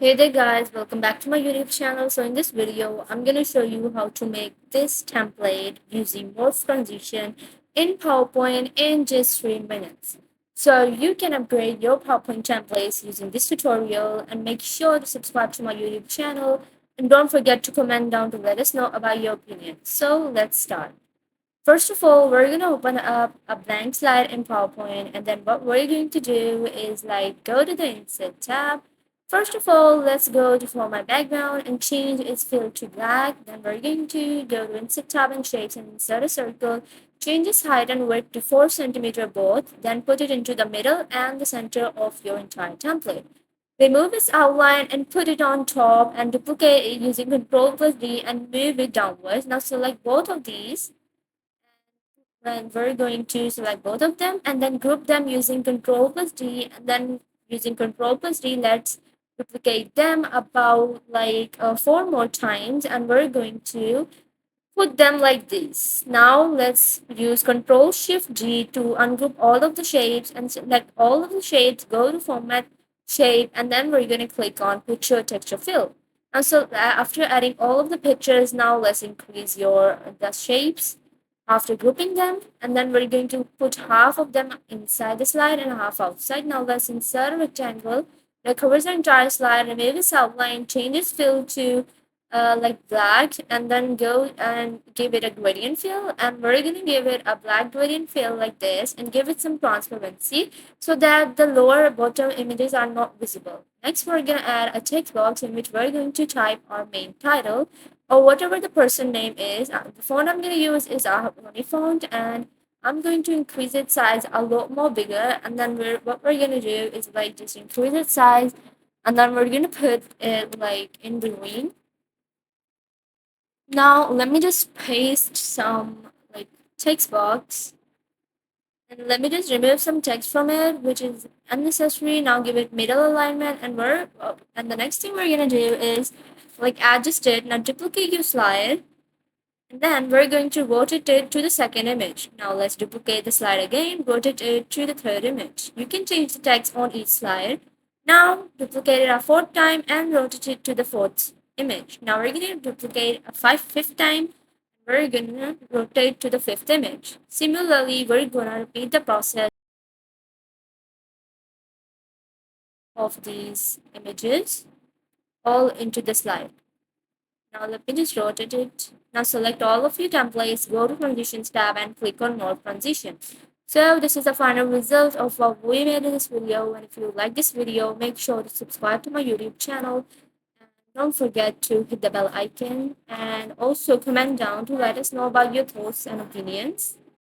Hey there guys, welcome back to my YouTube channel. So in this video, I'm going to show you how to make this template using morph transition in PowerPoint in just 3 minutes. So you can upgrade your PowerPoint templates using this tutorial and make sure to subscribe to my YouTube channel and don't forget to comment down to let us know about your opinion. So let's start. First of all, we're going to open up a blank slide in PowerPoint, and then what we're going to do is go to the Insert tab. First of all, let's go to Format Background and change its fill to black. Then we're going to go to Insert tab and Shapes and insert a circle. Change its height and width to 4 centimeter both. Then put it into the middle and the center of your entire template. Remove its outline and put it on top and duplicate it using Ctrl+D and move it downwards. Now select both of these and we're going to select both of them and then group them using Ctrl+D, and then using Ctrl+D, let's duplicate them about 4 more times, and we're going to put them like this. Now let's use Ctrl+Shift+G to ungroup all of the shapes and select all of the shapes, go to Format Shape, and then we're going to click on Picture Texture Fill. And so after adding all of the pictures, now let's increase the shapes after grouping them, and then we're going to put half of them inside the slide and half outside. Now let's insert a rectangle that covers the entire slide, remove its outline, change its fill to black, and then go and give it a gradient fill, and we're going to give it a black gradient fill like this and give it some transparency so that the lower bottom images are not visible. Next, we're going to add a text box in which we're going to type our main title or whatever the person name is. The font I'm going to use is Ahapani font, and I'm going to increase its size a lot more bigger, and then what we're going to do is just increase its size, and then we're going to put it in green. Now let me just paste some text box, and let me just remove some text from it which is unnecessary. Now give it middle alignment, and the next thing we're gonna do is adjust it. Now duplicate your slide, and then we're going to rotate it to the second image. Now let's duplicate the slide again, rotate it to the third image. You can change the text on each slide. Now duplicate it a fourth time and rotate it to the fourth image. Now we're going to duplicate a fifth time. We're going to rotate to the fifth image. Similarly, we're going to repeat the process of these images all into the slide. Now let me just rotate it. Now select all of your templates, go to Transitions tab and click on Morph Transition. So this is the final result of what we made in this video, and if you like this video, make sure to subscribe to my YouTube channel. And don't forget to hit the bell icon and also comment down to let us know about your thoughts and opinions.